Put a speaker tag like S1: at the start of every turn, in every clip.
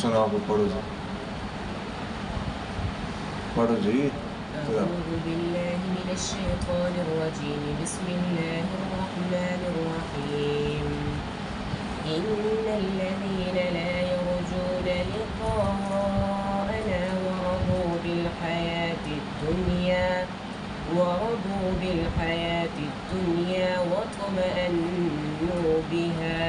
S1: سناؤ کو پڑھو جی، پڑھو جی.
S2: أعوذ بالله من الشيطان الرجيم. بسم الله الرحمن الرحيم. إن الذين لا يرجون لقاءنا ورضوا بالحياة الدنيا واطمأنوا بها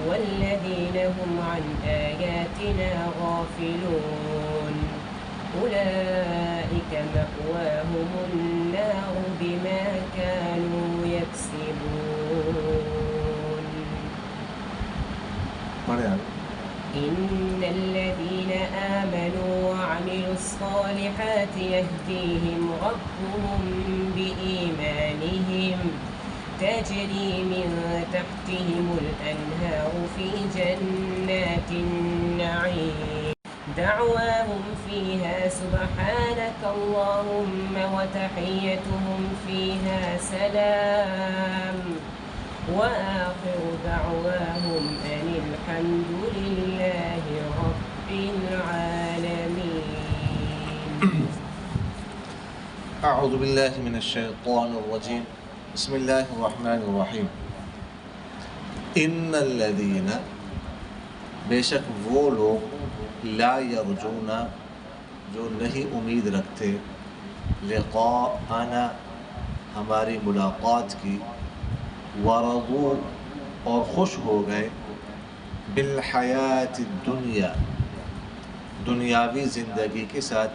S2: والذين هم عن آياتنا غافلون أولئك مأواهم النار بما كانوا يكسبون. إن الذين آمنوا وعملوا الصالحات يهديهم ربهم بإيمانهم تجري من تحتهم الأنهار في جنات النعيم دعواهم فيها سبحانك اللهم وتحيتهم فيها سلام وآخر دعواهم أن الحمد لله رب العالمين.
S1: اعوذ باللہ من الشیطان الرجیم. بسم اللہ الرحمن الرحیم. ان الذین، بے شک وہ لوگ، لا یرجون، جو نہیں امید رکھتے، لقاءنا، ہماری ملاقات کی، ورضوا، اور خوش ہو گئے، بالحیات الدنیا، دنیاوی زندگی کے ساتھ،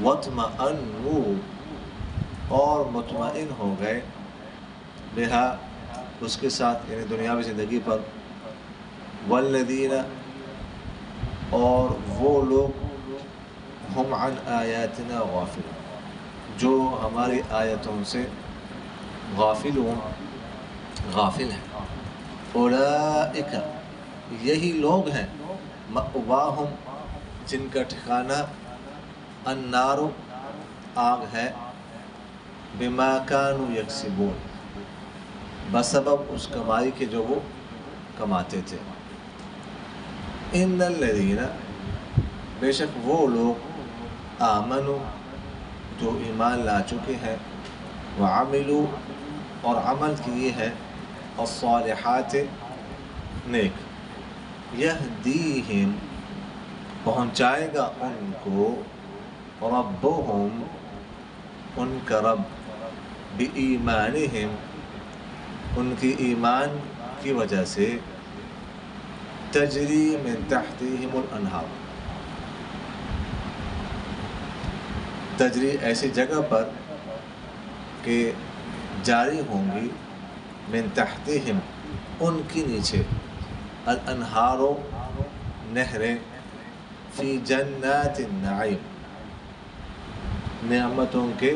S1: واطمأنوا، اور مطمئن ہو گئے، بہا، اس کے ساتھ، یعنی دنیاوی زندگی پر، والذین، اور وہ لوگ، ہم عن آیاتنا غافل، جو ہماری آیتوں سے غافل ہیں. اولئک، یہی لوگ ہیں، مأواہم، جن کا ٹھکانہ، النار، آگ ہے، بما کانوا یکسبون، بسبب اس کمائی کے جو وہ کماتے تھے. ان الذین، بے شک وہ لوگ، آمنوا، جو ایمان لا چکے ہیں، وعملوا، اور عمل کیے ہیں، الصالحات، نیک، یہدیہم، پہنچائے گا ان کو، ربہم، ان کا رب، بإیمانہم، ان کی ایمان کی وجہ سے، تجری من تحتہم الانہار، تجری ایسی جگہ پر کہ جاری ہوں گی، من تحتہم، ان کی نیچے، الانہار، نہریں، فی جنات النعیم، نعمتوں کے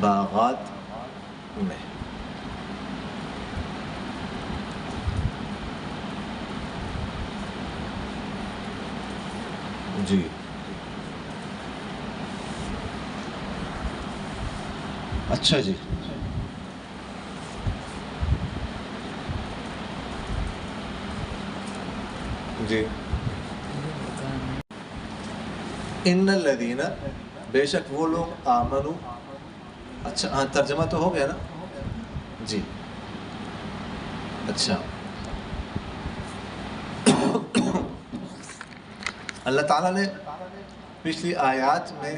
S1: باغات میں. جی، اچھا جی. جی، ان الذین، بے شک وہ لوگ، آمنو، اچھا ہاں ترجمہ تو ہو گیا نا جی. اچھا، اللہ تعالیٰ نے پچھلی آیات میں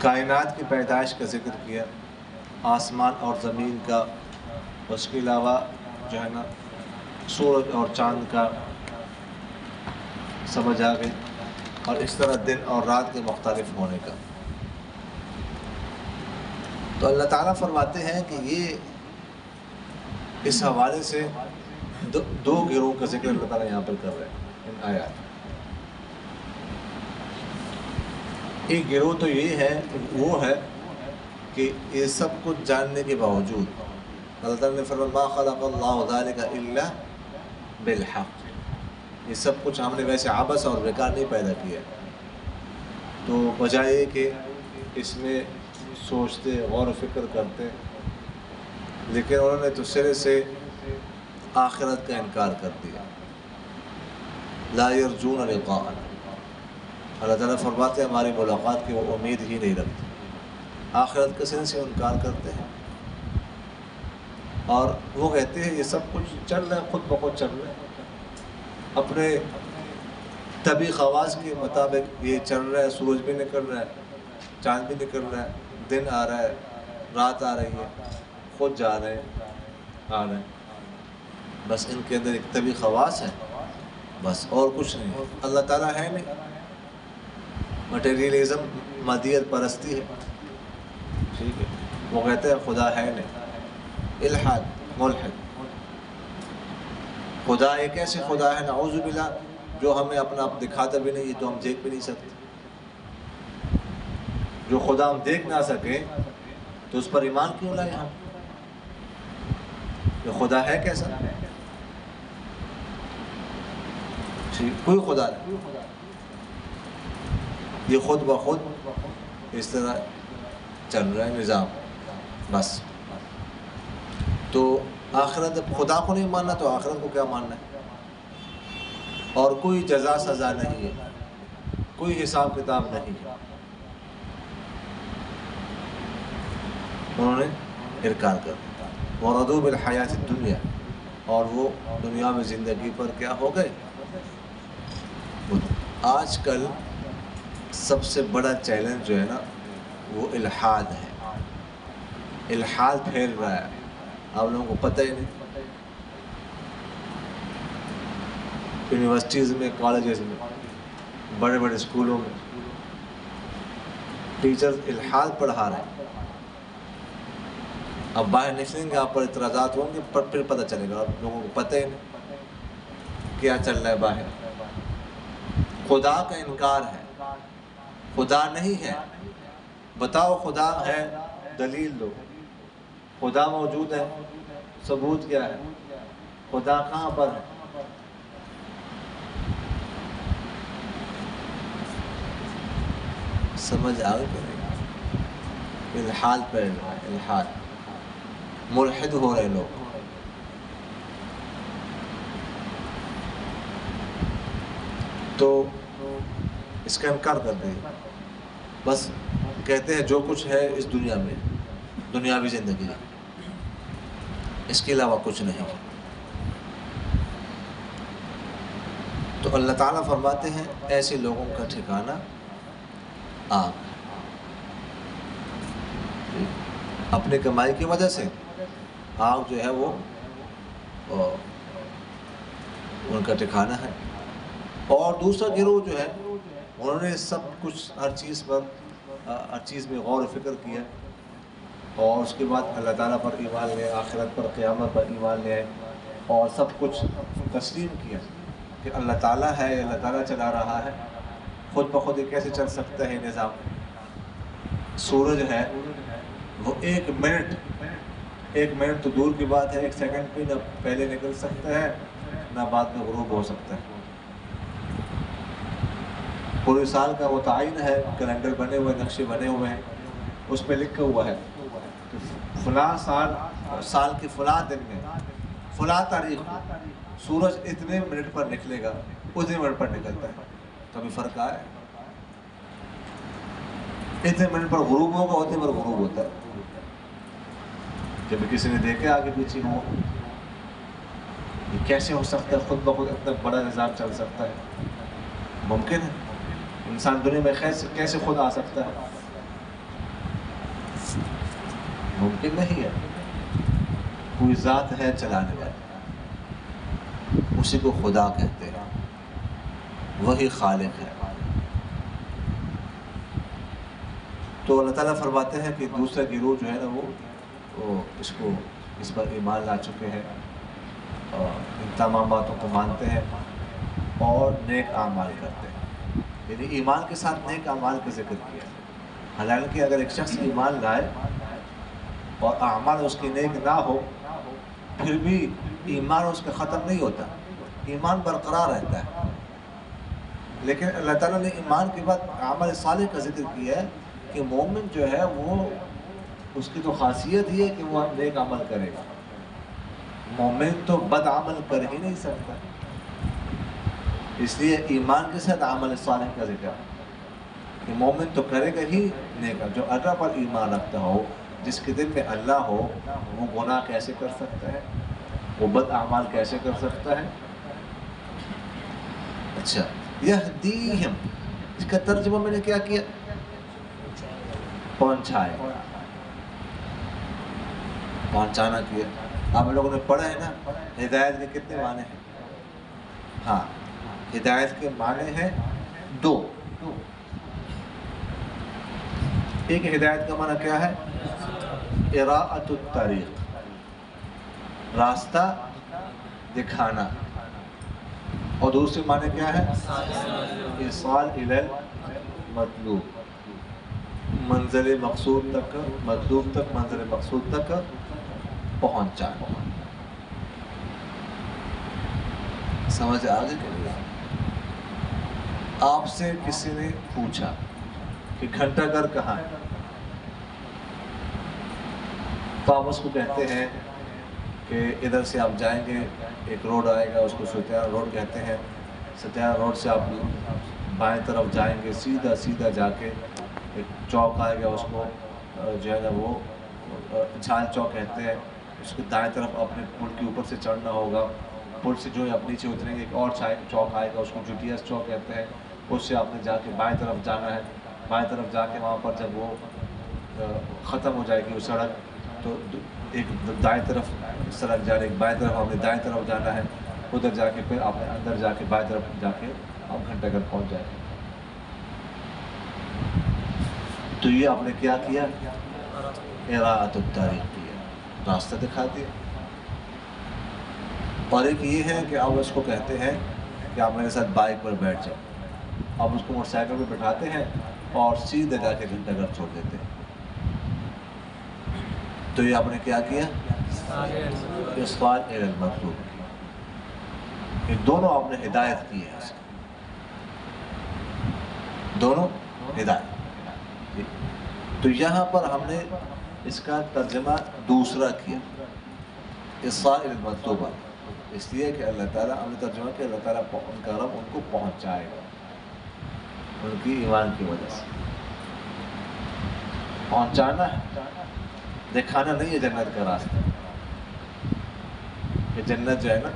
S1: کائنات کی پیدائش کا ذکر کیا، آسمان اور زمین کا، اس کے علاوہ جو ہے نا سورج اور چاند کا سمجھ آ گئی، اور اس طرح دن اور رات کے مختلف ہونے کا. تو اللہ تعالیٰ فرماتے ہیں کہ یہ اس حوالے سے دو گروہ کا ذکر اللہ تعالیٰ یہاں پر کر رہے ہیں ان آیات. ایک گروہ تو یہ ہے، وہ ہے کہ یہ سب کچھ جاننے کے باوجود اللہ تعالیٰ نے فرمایا ما خلق اللہ ذلک الا بالحق، یہ سب کچھ ہم نے ویسے عبث اور بیکار نہیں پیدا کیا، تو بجائے کہ اس میں سوچتے، غور و فکر کرتے، لیکن انہوں نے تو سرے سے آخرت کا انکار کر دیا. لا یرجون لقاءنا، اللہ تعالیٰ فرماتے ہیں ہماری ملاقات کی وہ امید ہی نہیں رکھتے، آخرت کے سن سے انکار کرتے ہیں. اور وہ کہتے ہیں یہ سب کچھ چل رہا ہے، خود بخود چل رہا ہے، اپنے طبی خواص کے مطابق یہ چل رہا ہے. سورج بھی نکل رہا ہے، چاند بھی نکل رہا ہے، دن آ رہا ہے، رات آ رہی ہے، خود جا رہے ہیں آ رہے ہیں. بس ان کے اندر ایک طبی خواص ہے، بس اور کچھ نہیں ہے. اللہ تعالیٰ ہے نہیں، مٹیریلزم مادیت پرستی ہے. ٹھیک ہے، وہ کہتے ہیں خدا ہے نہیں. الحاد، ملحد. خدا ایک ایسے خدا ہے نعوذ باللہ جو ہمیں اپنا آپ دکھاتا بھی نہیں، جو ہم دیکھ بھی نہیں سکتے. جو خدا ہم دیکھ نہ سکے تو اس پر ایمان کیوں لائے ہم؟ جو خدا ہے کیسا؟ کوئی خدا نہیں، یہ خود بخود اس طرح چل رہا ہے نظام. بس تو آخرت، خدا کو نہیں ماننا تو آخرت کو کیا ماننا ہے؟ اور کوئی جزا سزا نہیں ہے، کوئی حساب کتاب نہیں ہے. انہوں نے انکار کر دیا. وَرَضُوا بِالْحَيَاةِ الدُّنْيَا، اور وہ دنیا میں زندگی پر کیا ہو گئے. آج کل سب سے بڑا چیلنج جو ہے نا وہ الحاد ہے. الحاد پھیل رہا ہے، آپ لوگوں کو پتہ ہی نہیں. یونیورسٹیز میں، کالجز میں، بڑے بڑے اسکولوں میں ٹیچرز الحاد پڑھا رہے ہیں. اب باہر نکلیں گے آپ پر اعتراضات ہوں گے، پر پھر پتہ چلے گا. آپ لوگوں کو پتہ ہی نہیں کیا چل رہا ہے باہر. خدا کا انکار ہے، خدا نہیں ہے. بتاؤ خدا ہے، دلیل دو. خدا موجود ہے، ثبوت کیا ہے؟ خدا کہاں پر ہے؟ سمجھ آ گئی؟ الحاد پہ الحاد، ملحد ہو رہے لوگ. تو اس کا انکار کر دیں. بس کہتے ہیں جو کچھ ہے اس دنیا میں دنیاوی زندگی ہے، اس کے علاوہ کچھ نہیں. تو اللہ تعالیٰ فرماتے ہیں ایسے لوگوں کا ٹھکانہ آگ. اپنے کمائی کی وجہ سے آگ جو ہے وہ ان کا ٹھکانہ ہے. اور دوسرا گروہ جو ہے انہوں نے سب کچھ ہر چیز میں غور و فکر کیا، اور اس کے بعد اللہ تعالیٰ پر ایمان لے، آخرت پر، قیامت پر ایمان لے، اور سب کچھ تسلیم کیا کہ اللہ تعالیٰ ہے، اللہ تعالیٰ چلا رہا ہے. خود بخود یہ کیسے چل سکتا ہے نظام؟ سورج ہے وہ ایک منٹ تو دور کی بات ہے، 1 سیکنڈ بھی نہ پہلے نکل سکتا ہے نہ بعد میں غروب ہو سکتا ہے. پورے سال کا وہ تعین ہے، کیلنڈر بنے ہوئے، نقشے بنے ہوئے ہیں، اس پہ لکھا ہوا ہے کہ فلاں سال کے فلاں دن میں فلاں تاریخ کو سورج اتنے منٹ پر نکلے گا، اتنے منٹ پر نکلتا ہے. کبھی فرق آیا ہے؟ اتنے منٹ پر غروب ہوگا، اتنے پر غروب ہوتا ہے. کبھی کسی نے دیکھا آگے پیچھے ہو؟ یہ کیسے ہو سکتا ہے؟ خود بخود اتنا بڑا نظام چل سکتا ہے؟ ممکن ہے؟ انسان دنیا میں کیسے خود آ سکتا ہے؟ ممکن نہیں ہے. کوئی ذات ہے چلانے والی، اسی کو خدا کہتے ہیں، وہی خالق ہے. تو اللہ تعالیٰ فرماتے ہیں کہ دوسرا گروہ جو ہے نا وہ اس پر ایمان لا چکے ہیں، اور ان تمام باتوں کو مانتے ہیں اور نیک اعمال کرتے ہیں. یعنی ایمان کے ساتھ نیک اعمال کا ذکر کیا. حالانکہ اگر ایک شخص ایمان لائے اور اعمال اس کی نیک نہ ہو، پھر بھی ایمان اس کا ختم نہیں ہوتا، ایمان برقرار رہتا ہے. لیکن اللہ تعالیٰ نے ایمان کے بعد عمل صالح کا ذکر کیا ہے کہ مومن جو ہے وہ اس کی تو خاصیت ہی ہے کہ وہ نیک عمل کرے گا. مومن تو بد عمل کر ہی نہیں سکتا، اس لیے ایمان کے ساتھ عمل صالح کا ذکر ہے کہ مومن تو کرے گا ہی نیک، جو اللہ پر ایمان رکھتا ہو، جس کے دل میں اللہ ہو، وہ گناہ کیسے کر سکتا ہے، وہ بد اعمال کیسے کر سکتا ہے؟ اچھا، یہدیہم، اس کا ترجمہ میں نے کیا کیا؟ پہنچائے، پہنچانا کیا۔ آپ لوگوں نے پڑھا ہے نا ہدایت کے کتنے معنی ہیں؟ ہاں، ہدایت کے معنی ہیں دو۔ ایک ہدایت کا معنی کیا ہے؟ اراءۃ الطریق، راستہ دکھانا، اور دوسری معنی کیا ہے؟ ایصال الی المطلوب، منزل مقصود تک، مطلوب تک، منزل مقصود تک پہنچانا۔ سمجھ آ گئی کہ نہیں؟ آپ سے کسی نے پوچھا کہ گھنٹہ گھر کہاں ہے، تو آپ اس کو کہتے ہیں کہ ادھر سے آپ جائیں گے، ایک روڈ آئے گا، اس کو ستیان روڈ کہتے ہیں، ستیان روڈ سے آپ بائیں طرف جائیں گے، سیدھا سیدھا جا کے ایک چوک آئے گا، اس کو جو ہے نا وہ جھال چوک کہتے ہیں، اس کے دائیں طرف اپنے پل کے اوپر سے چڑھنا ہوگا، پل سے جو ہے آپ نیچے اتریں گے، ایک اور چوک آئے گا، اس کو جوٹیس چوک کہتے ہیں، اس سے آپ نے جا کے بائیں طرف جانا ہے، بائیں طرف جا کے وہاں پر جب وہ ختم ہو جائے گی وہ سڑک، تو ایک دائیں طرف سڑک جا رہی، ایک بائیں طرف آپ نے دائیں طرف جانا ہے، ادھر جا کے پھر آپ نے اندر جا کے بائیں طرف جا کے آپ گھنٹہ گھر پہنچ جائیں گے۔ تو یہ آپ نے کیا کیا؟ اراءۃ الطریق کیا، راستہ دکھا دیا۔ اور ایک یہ ہے کہ آپ اس کو کہتے ہیں کہ آپ میرے ساتھ بائک پر بیٹھ جاؤ، آپ اس کو موٹر سائیکل پہ بٹھاتے ہیں اور سیدھے جا کے گھنٹہ گھر چھوڑ دیتے ہیں۔ تو یہ آپ نے کیا کیا؟ ایصال الی المطلوب کیا۔ یہ دونوں آپ نے ہدایت کی ہے، اس کی دونوں ہدایت۔ تو یہاں پر ہم نے اس کا ترجمہ دوسرا کیا، ایصال الی المطلوب، اس لیے کہ اللہ تعالیٰ، ہم نے ترجمہ کیا اللہ تعالیٰ ان کا رب ان کو پہنچائے گا، ان کی ایمان کی وجہ سے پہنچانا ہے، دکھانا نہیں ہے جنت کا راستہ، کہ جنت جو ہے نا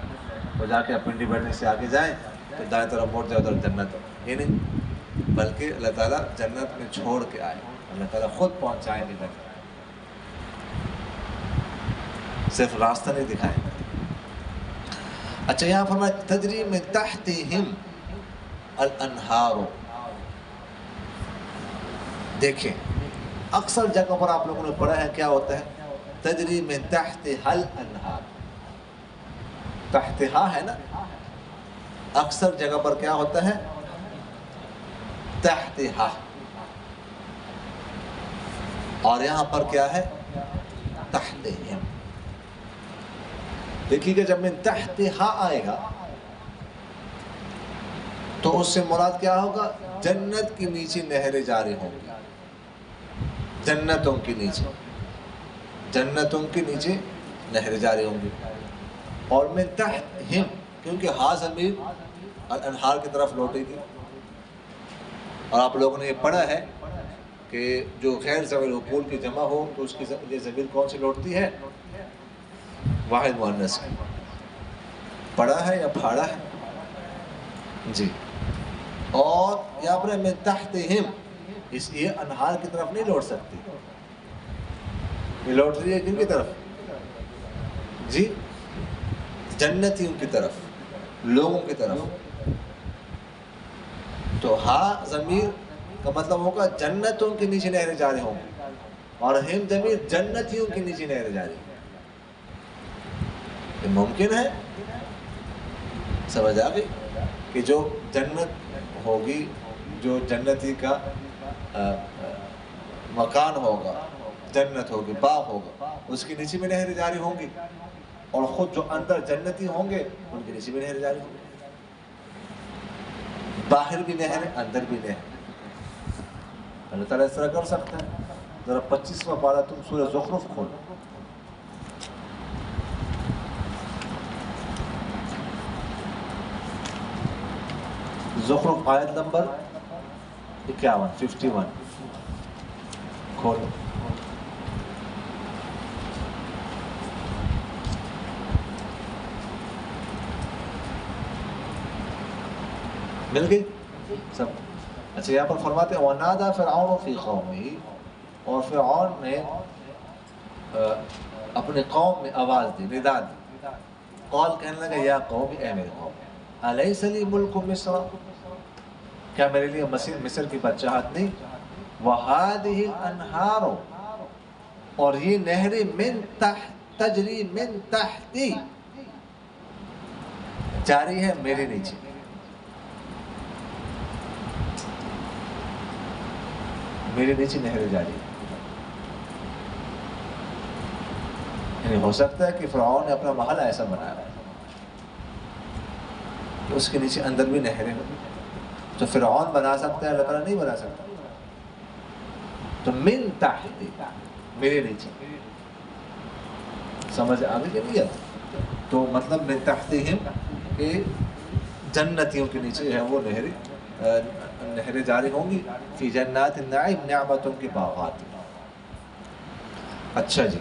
S1: وہ جا کے پنڈی بیٹھنے سے آگے جائیں تو دائیں طرف موڑ جائے ادھر جنت، یہ نہیں، بلکہ اللہ تعالیٰ جنت میں چھوڑ کے آئے، اللہ تعالیٰ خود پہنچائیں گے جنت، صرف راستہ نہیں دکھائیں گے۔ اچھا، یہاں فرمایا تجری من تحتہم الانہار، دیکھیں اکثر جگہ پر آپ لوگوں نے پڑھا ہے کیا ہوتا ہے؟ تجری من تحتہا الانہار، تحتہا ہے نا، اکثر جگہ پر کیا ہوتا ہے؟ تحتہا، اور یہاں پر کیا ہے؟ تحتہم۔ دیکھیے کہ جب من تحتہا آئے گا تو اس سے مراد کیا ہوگا؟ جنت کے نیچے نہریں جاری ہوں گی، جنتوں کے نیچے، جنتوں کے نیچے نہریں جاری ہوں گی۔ اور من تحتہم، کیونکہ ہا ضمیر الانہار کی طرف لوٹے گی، اور آپ لوگوں نے یہ پڑھا ہے کہ جو غیر ذوی العقول کی جمع ہو تو اس کی یہ ضمیر کون سی لوٹتی ہے؟ واحد مؤنث کی۔ پڑھا ہے یا پھاڑا ہے؟ جی۔ اور یہاں پر من تحتہم، اس لیے انہار کی طرف نہیں لوٹ سکتی، یہ لوٹ رہی ہے کن کی طرف؟ جی، جنتیوں کی طرف، لوگوں کی طرف۔ تو ہا ضمیر کا مطلب ہوگا جنتوں کے نیچے نہریں جاری ہوں گی، اور ہم ضمیر جنتیوں کے نیچے نہریں جاری ہوں گی۔ یہ ممکن ہے؟ سمجھ آ گئی کہ جو جنت ہوگی، جو جنتی کا مکان ہوگا، جنت ہوگی، باغ ہوگا، اس کے نیچے میں نہریں جاری ہوں گی، اور خود جو اندر جنتی ہوں گے ان کے نیچے بھی نہریں جاری ہوں گی، باہر بھی نہر، اندر بھی نہر۔ اللہ تعالیٰ اس طرح کر سکتا ہے۔ ذرا 25واں پارہ تم سورہ زخرف کھولو، زخرف آیت نمبر 51 کھولو. مل گئی سب؟ اچھا یہاں پر فرماتے ہیں وَنَادَى فِرْعَوْنُ فِي قَوْمِهِ، اور فرعون نے اپنے قوم میں آواز دی، ندا دی. قال کہنے لگا یا قوم، اے میرے قوم، الیس لی ملک مصر، کیا میرے لیے مصر کی بادشاہت نہیں؟ وَهَذِهِ الْأَنْهَارُ، اور یہ نہریں من تحت تجری من تحتی، جاری ہے میرے نیچے. میرے نیچے نہریں جاری ہے. یعنی ہو سکتا ہے کہ فرعون نے اپنا محل ایسا بنایا کہ اس کے نیچے اندر بھی نہریں ہوں. تو فرعون بنا سکتا ہے، اللہ تعالیٰ نہیں بنا سکتا. تو من تحت، میرے نیچے. سمجھ آگے کہ نہیں آتا؟ تو مطلب من تحتہم کہ جنتیوں کے نیچے ہے وہ نہریں جاری ہوں گی. فی جنات النعیم، نعمتوں کے باغات. اچھا جی،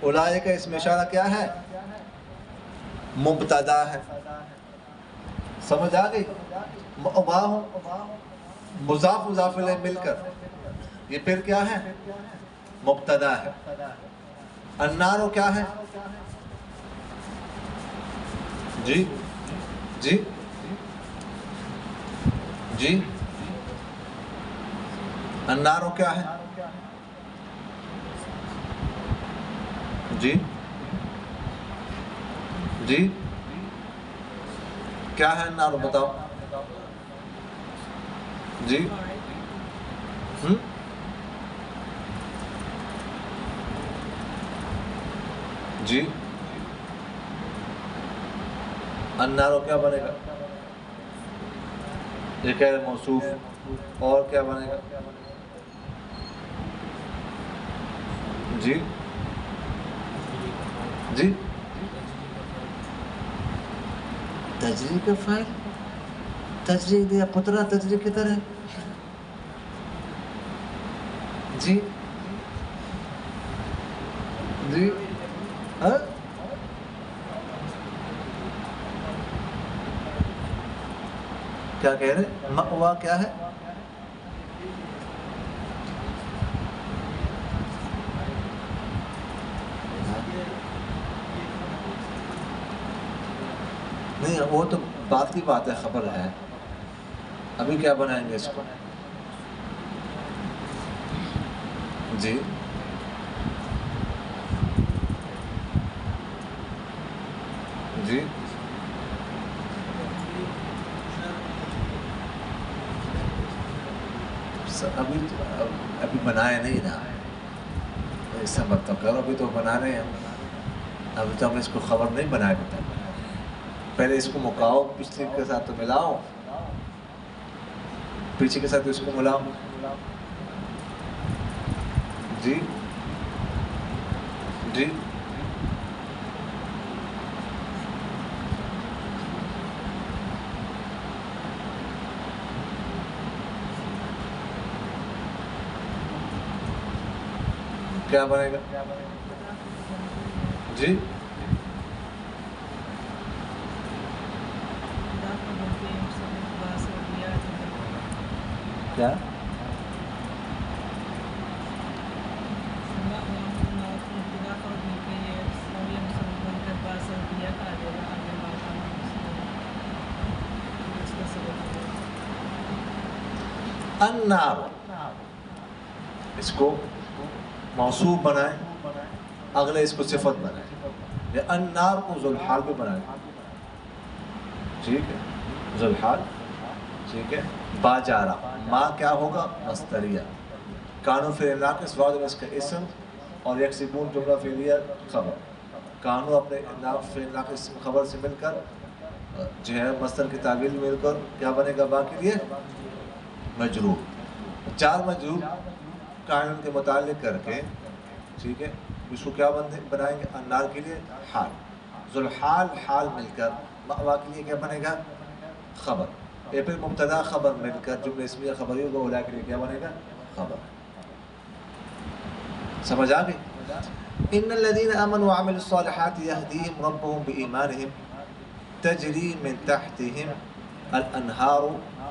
S1: اولئک اس میں اشارہ کیا ہے؟ مبتدا ہے. سمجھ آ گئی؟ مضاف مضاف الیہ مل کر یہ پھر کیا ہے؟ مبتدا ہے. النار کیا ہے؟ جی جی جی النار کیا ہے؟ جی جی کیا ہے النار؟ بتاؤ جی. جی النار کیا بنے گا؟ یہ کہہ رہے موصوف. اور کیا بنے گا؟ جی جی تجری کا فائل، تجری دیا پترا، تجری کی طرح. جی جی ہاں کیا کہہ رہے؟ مأوا کیا ہے؟ نہیں وہ تو بات کی بات ہے، خبر ہے. ابھی کیا بنائیں گے اس کو؟ جی جی ابھی بنایا نہیں نا، ایسا مت تو کرو. ابھی تو بنا رہے ہیں، ابھی تو ہم اس کو خبر نہیں بنائے. پہلے اس کو مکاؤ، پچھلے کے ساتھ تو ملاؤ، پیچھے کے ساتھ اس کو ملاؤ. جی جی کیا بنے گا؟ جی کیا؟ النار، اس کو موصوف بنائیں، اگلے اس کو صفت بنائیں. یہ النار کو ذوالحال پہ بنائیں. ٹھیک ہے، ذوالحال. ٹھیک ہے. باجارہ، ماں کیا ہوگا؟ مصدریہ. کانو فعل ناقص، بعد میں اس کا اسم، اور یکسبون جملہ فعلیہ خبر. کانو اپنے فعل ناقص خبر سے مل کر جو ہے مصدر کی تعویل مل کر کیا بنے گا؟ باقی لیے مجرور. 4 مجرور قائل کے متعلق کر کے، ٹھیک ہے، اس کو کیا بنائیں گے؟ النار کے لیے حال، ذوالحال حال مل کر مأوا کے لیے کیا بنے گا؟ خبر. یہ پھر مبتدا خبر مل کر جملہ اسمیہ خبری ہوگا، اولا کے لیے کیا بنے گا؟ خبر. سمجھ آ گئی؟ ان الذين امنوا وعملوا الصالحات يهديهم ربهم بإيمانهم تجري من تحتهم الانہار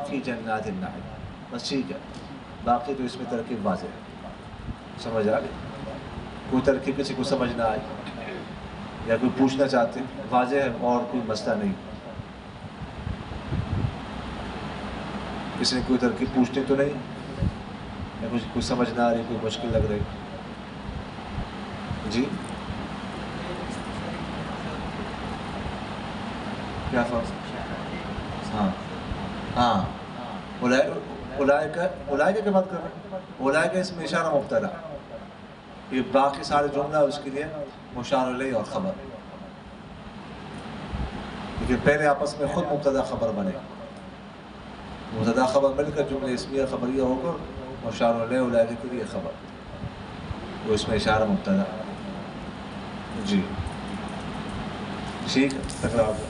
S1: فی جنات النعیم. بس ٹھیک ہے، باقی تو اس میں ترکیب واضح ہے. سمجھ آ گئی؟ کوئی ترکیب کسی کو سمجھ نہ آئی یا کوئی پوچھنا چاہتے، واضح ہے اور کوئی مسئلہ نہیں. کسی نے کوئی ترکیب پوچھتے تو نہیں، یا کچھ سمجھ نہ آ رہی، کوئی مشکل لگ رہی؟ جی کیا فرق؟ ہاں اولئک کی بات کر رہے ہیں. اولئک اس میں اشارہ مبتدا، یہ باقی سارے جملہ اس کے لیے مشار الیہ اور خبر، لیکن پہلے آپس میں خود مبتدا خبر بنے. مبتدا خبر مل کر جملہ اسمیہ خبریہ ہو کر مشار الیہ اولئک کے لیے خبر، وہ اس میں اشارہ مبتدا. جی ٹھیک ہے، تکرار